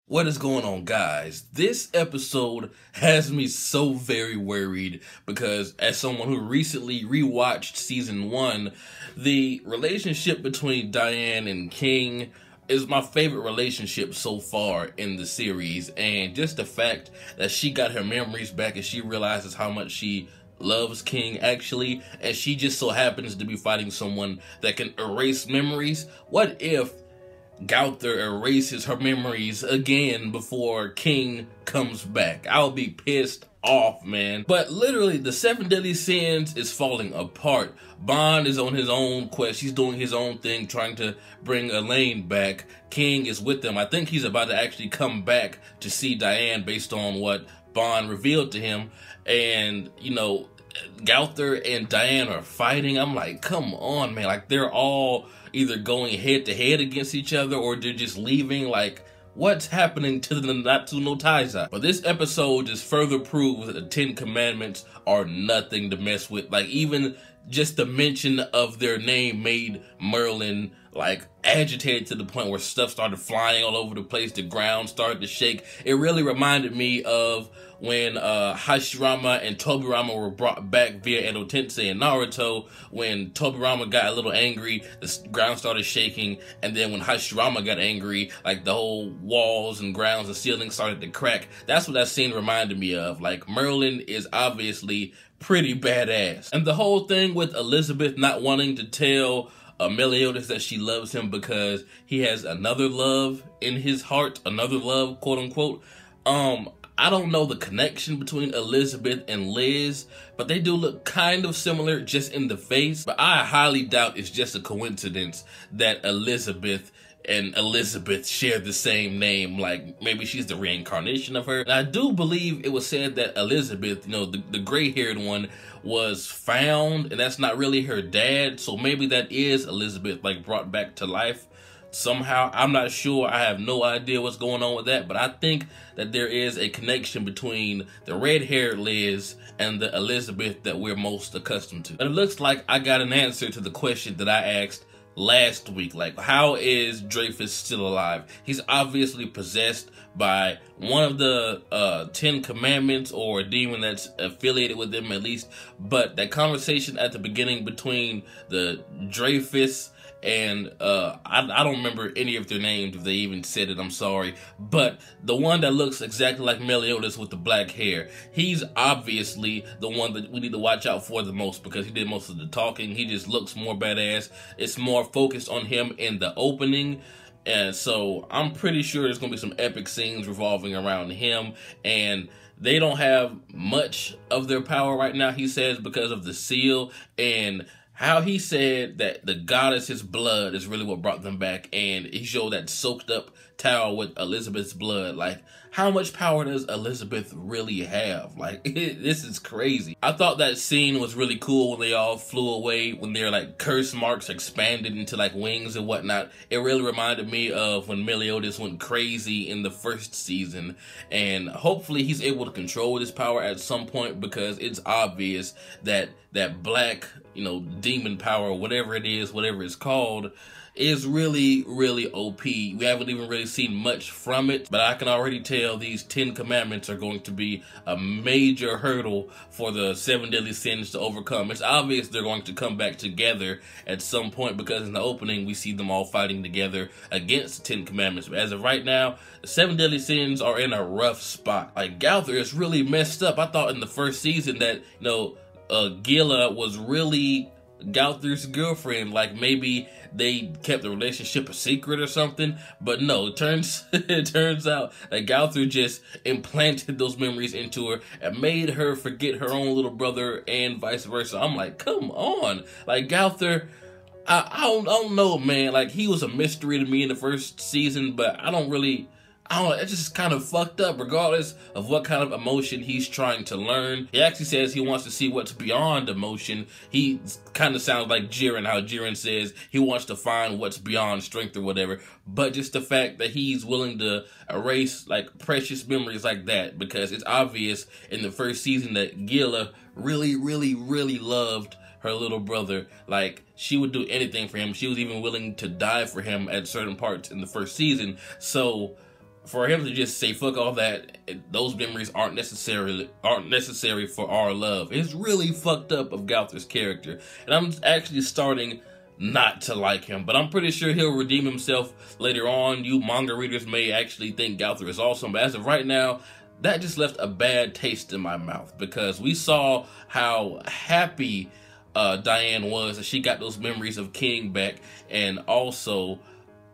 What is going on, guys? This episode has me so very worried because as someone who recently rewatched season 1, the relationship between Diane and King is my favorite relationship so far in the series, and just the fact that she got her memories back and she realizes how much she loves King actually, and she just so happens to be fighting someone that can erase memories. What if Gowther erases her memories again before King comes back? I'll be pissed off, man. But literally, the 7 deadly sins is falling apart. Bond is on his own quest. He's doing his own thing, trying to bring Elaine back. King is with them. I think he's about to actually come back to see Diane based on what Bond revealed to him. And, you know, Gowther and Diane are fighting. I'm like, come on, man. Like, they're all either going head to head against each other or they're just leaving. Like, what's happening to the Natsu no Taizai? But this episode just further proves that the 10 Commandments are nothing to mess with. Like, even just the mention of their name made Merlin like agitated to the point where stuff started flying all over the place. The ground started to shake. It really reminded me of when Hashirama and Tobirama were brought back via Edo Tensei and Naruto. When Tobirama got a little angry, the ground started shaking, and then when Hashirama got angry, like the whole walls and grounds and ceilings started to crack. That's what that scene reminded me of. Like, Merlin is obviously pretty badass. And the whole thing with Elizabeth not wanting to tell Meliodas that she loves him because he has another love in his heart, another love, quote unquote. I don't know the connection between Elizabeth and Liz, but they do look kind of similar just in the face. But I highly doubt it's just a coincidence that Elizabeth and Elizabeth share the same name. Like, maybe she's the reincarnation of her. And I do believe it was said that Elizabeth, you know, the gray-haired one, was found, and that's not really her dad. So maybe that is Elizabeth, like, brought back to life somehow. I'm not sure. I have no idea what's going on with that, but I think that there is a connection between the red-haired Liz and the Elizabeth that we're most accustomed to. And it looks like I got an answer to the question that I asked last week. Like, how is Dreyfus still alive? He's obviously possessed by one of the 10 Commandments, or a demon that's affiliated with them at least. But that conversation at the beginning between the Dreyfus and I don't remember any of their names, if they even said it, I'm sorry. But the one that looks exactly like Meliodas with the black hair, he's obviously the one that we need to watch out for the most because he did most of the talking. He just looks more badass. It's more focused on him in the opening. And so I'm pretty sure there's going to be some epic scenes revolving around him. And they don't have much of their power right now, he says, because of the seal. And how he said that the goddess's blood is really what brought them back, and he showed that soaked up towel with Elizabeth's blood. Like, how much power does Elizabeth really have? Like, this is crazy. I thought that scene was really cool when they all flew away, when their like curse marks expanded into like wings and whatnot. It really reminded me of when Meliodas went crazy in the first season, and hopefully he's able to control his power at some point, because it's obvious that that black, you know, demon power, whatever it is, whatever it's called, is really, really OP. We haven't even really seen much from it, but I can already tell these 10 Commandments are going to be a major hurdle for the 7 deadly sins to overcome. It's obvious they're going to come back together at some point, because in the opening we see them all fighting together against the 10 Commandments. But as of right now, the 7 deadly sins are in a rough spot. Like, Gowther is really messed up. I thought in the first season that, you know, Gila was really Gowther's girlfriend. Like, maybe they kept the relationship a secret or something, but no, it turns out that Gowther just implanted those memories into her and made her forget her own little brother and vice versa. I'm like, come on. Like, Gowther, I don't know, man. Like, he was a mystery to me in the first season, but I don't know, it's just kind of fucked up regardless of what kind of emotion he's trying to learn. He actually says he wants to see what's beyond emotion. He kind of sounds like Jiren, how Jiren says he wants to find what's beyond strength or whatever. But just the fact that he's willing to erase like precious memories like that, because it's obvious in the first season that Gila really, really, really loved her little brother. Like, she would do anything for him. She was even willing to die for him at certain parts in the first season. So for him to just say fuck all that, those memories aren't necessary for our love. It's really fucked up of Gowther's character, and I'm actually starting not to like him, but I'm pretty sure he'll redeem himself later on. You manga readers may actually think Gowther is awesome, but as of right now, that just left a bad taste in my mouth, because we saw how happy Diane was that she got those memories of King back, and also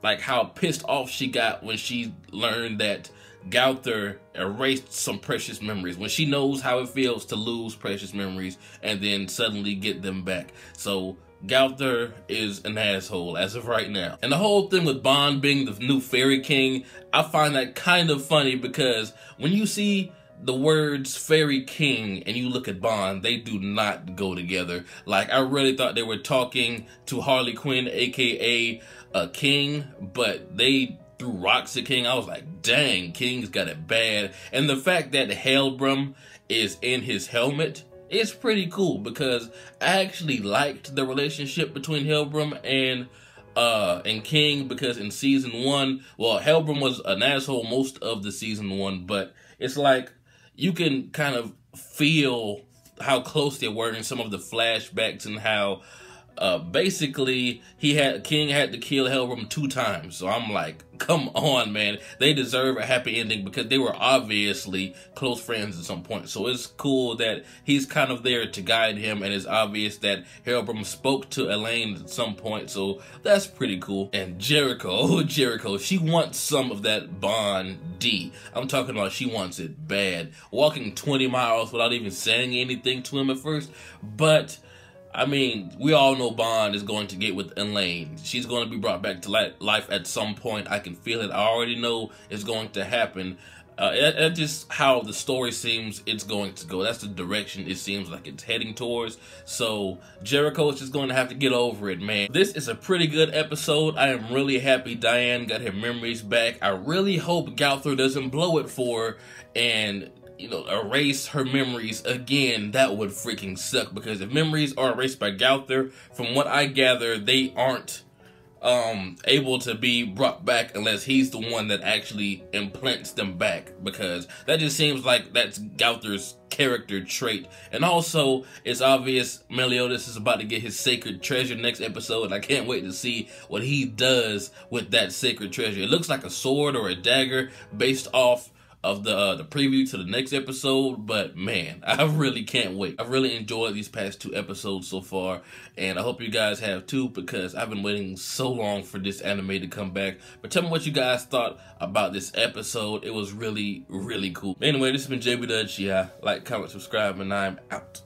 like how pissed off she got when she learned that Gowther erased some precious memories, when she knows how it feels to lose precious memories and then suddenly get them back. So Gowther is an asshole as of right now. And the whole thing with Bond being the new Fairy King, I find that kind of funny, because when you see the words Fairy King and you look at Bond, they do not go together. Like, I really thought they were talking to Harley Quinn, aka King, but they threw rocks at King. I was like, dang, King's got it bad. And the fact that Helbram is in his helmet, it's pretty cool, because I actually liked the relationship between Helbram and King, because in season 1, well, Helbram was an asshole most of the season 1, but it's like you can kind of feel how close they were in some of the flashbacks, and how basically King had to kill Helbram 2 times. So I'm like, come on, man. They deserve a happy ending, because they were obviously close friends at some point. So it's cool that he's kind of there to guide him, and it's obvious that Helbram spoke to Elaine at some point. So that's pretty cool. And Jericho, oh Jericho, she wants some of that Bond D. I'm talking about she wants it bad. Walking 20 miles without even saying anything to him at first. But I mean, we all know Bond is going to get with Elaine. She's going to be brought back to life at some point. I can feel it. I already know it's going to happen. That's just how the story seems it's going to go. That's the direction it seems like it's heading towards. So Jericho is just going to have to get over it, man. This is a pretty good episode. I am really happy Diane got her memories back. I really hope Gowther doesn't blow it for her and, you know, erase her memories again. That would freaking suck, because if memories are erased by Gowther, from what I gather, they aren't able to be brought back unless he's the one that actually implants them back, because that just seems like that's Gowther's character trait. And also, it's obvious Meliodas is about to get his sacred treasure next episode, and I can't wait to see what he does with that sacred treasure. It looks like a sword or a dagger based off of the preview to the next episode, but man, I really can't wait. I've really enjoyed these past 2 episodes so far, and I hope you guys have too, because I've been waiting so long for this anime to come back. But tell me what you guys thought about this episode. It was really, really cool. Anyway, this has been jbDAuchiha. Like, comment, subscribe, and I'm out.